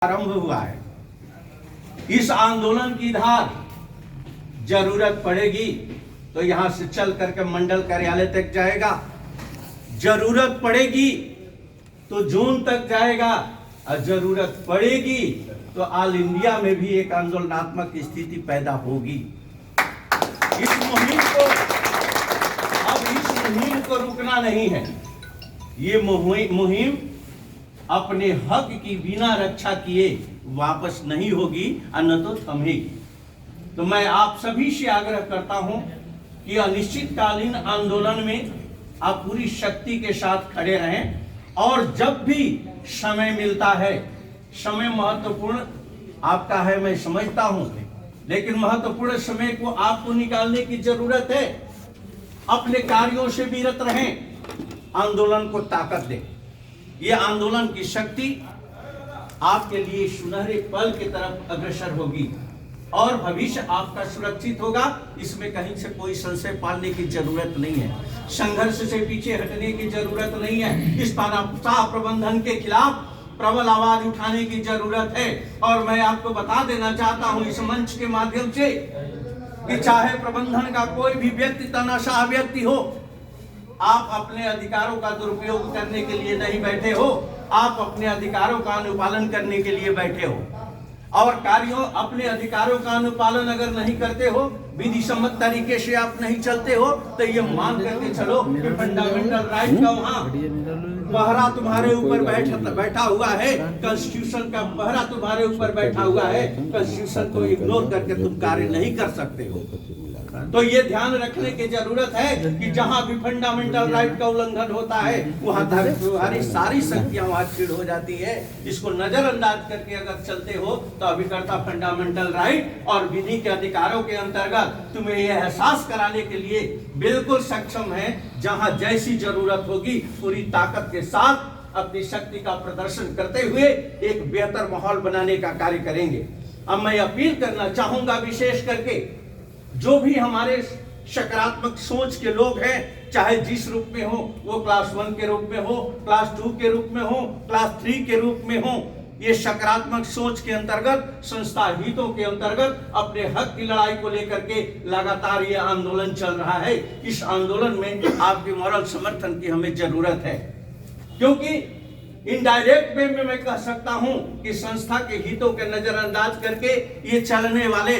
आरंभ हुआ है। इस आंदोलन की धार जरूरत पड़ेगी तो यहां से चल करके मंडल कार्यालय तक जाएगा, जरूरत पड़ेगी तो जोन तक जाएगा, और जरूरत पड़ेगी तो ऑल इंडिया में भी एक आंदोलनात्मक स्थिति पैदा होगी। इस मुहिम को रुकना नहीं है। ये मुहिम अपने हक की बिना रक्षा किए वापस नहीं होगी, और न तो थमेगी। तो मैं आप सभी से आग्रह करता हूं कि अनिश्चितकालीन आंदोलन में आप पूरी शक्ति के साथ खड़े रहें, और जब भी समय मिलता है, समय महत्वपूर्ण आपका है मैं समझता हूं, लेकिन महत्वपूर्ण समय को आपको निकालने की जरूरत है। अपने कार्यों से विरत रहें, आंदोलन को ताकत दें। ये आंदोलन की शक्ति आपके लिए सुनहरे पल की तरफ अग्रसर होगी और भविष्य आपका सुरक्षित होगा। इसमें कहीं से कोई संशय पालने की जरूरत नहीं है, संघर्ष से पीछे हटने की जरूरत नहीं है। इस तानाशाह प्रबंधन के खिलाफ प्रबल आवाज उठाने की जरूरत है। और मैं आपको बता देना चाहता हूं इस मंच के माध्यम से कि चाहे प्रबंधन का कोई भी व्यक्ति तानाशाह व्यक्ति हो, आप अपने अधिकारों का दुरुपयोग करने के लिए नहीं बैठे हो, आप अपने अधिकारों का अनुपालन करने के लिए बैठे हो। और कार्यों अपने अधिकारों का अनुपालन अगर नहीं करते हो, विधि सम्मत तरीके से आप नहीं चलते हो, तो ये मान करके चलो कि फंडामेंटल राइट का वहां पहरा तुम्हारे ऊपर बैठा हुआ है, कॉन्स्टिट्यूशन का पहरा तुम्हारे ऊपर बैठा हुआ है। कॉन्स्टिट्यूशन को इग्नोर करके तुम कार्य नहीं कर सकते हो। तो ये ध्यान रखने की जरूरत है कि जहां भी फंडामेंटल राइट का उल्लंघन होता है, वहां तुम्हारी सारी शक्तियां वहां क्षीण हो जाती है। इसको नजरअंदाज करके अगर चलते हो तो अभिकर्ता फंडामेंटल राइट और विधि के अधिकारों के अंतर्गत तुम्हें यह एहसास कराने के लिए बिल्कुल सक्षम है। जहां जैसी जरूरत होगी पूरी ताकत के साथ अपनी शक्ति का प्रदर्शन करते हुए एक बेहतर माहौल बनाने का कार्य करेंगे। अब मैं अपील करना चाहूंगा विशेष करके जो भी हमारे सकारात्मक सोच के लोग हैं, चाहे जिस रूप में हो, वो क्लास 1 के रूप में हो, क्लास 2 के रूप में हो, क्लास 3 के रूप में हो, ये सकारात्मक सोच के अंतर्गत संस्था हितों के अंतर्गत अपने हक की लड़ाई को लेकर के लगातार ये आंदोलन चल रहा है। इस आंदोलन में आपके मॉरल समर्थन की हमें जरूरत है, क्योंकि इनडायरेक्ट वे में मैं कह सकता हूं कि संस्था के हितों के नजरअंदाज करके ये चलने वाले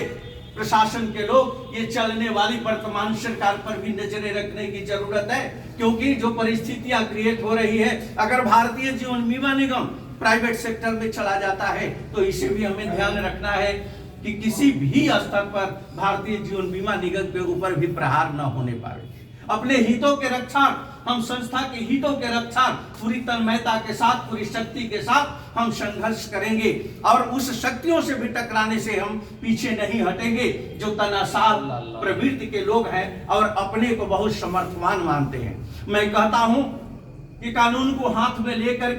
प्रशासन के लोग, ये चलने वाली वर्तमान सरकार पर भी नजरें रखने की जरूरत है। क्योंकि जो परिस्थितियां क्रिएट हो रही है, अगर भारतीय जीवन बीमा निगम प्राइवेट सेक्टर में चला जाता है तो इसे भी हमें ध्यान रखना है कि किसी भी स्तर पर भारतीय जीवन बीमा निगम के ऊपर भी प्रहार न होने पाए। अपने हितों के रक्षा, हम संस्था के हितों के रक्षा पूरी तन्मयता के साथ, पूरी शक्ति के साथ हम संघर्ष करेंगे, और उस शक्तियों से भी टकराने से हम पीछे नहीं हटेंगे जो तानाशाह प्रवृत्ति के लोग हैं और अपने को बहुत समर्थवान मानते हैं। मैं कहता हूं कि कानून को हाथ में लेकर के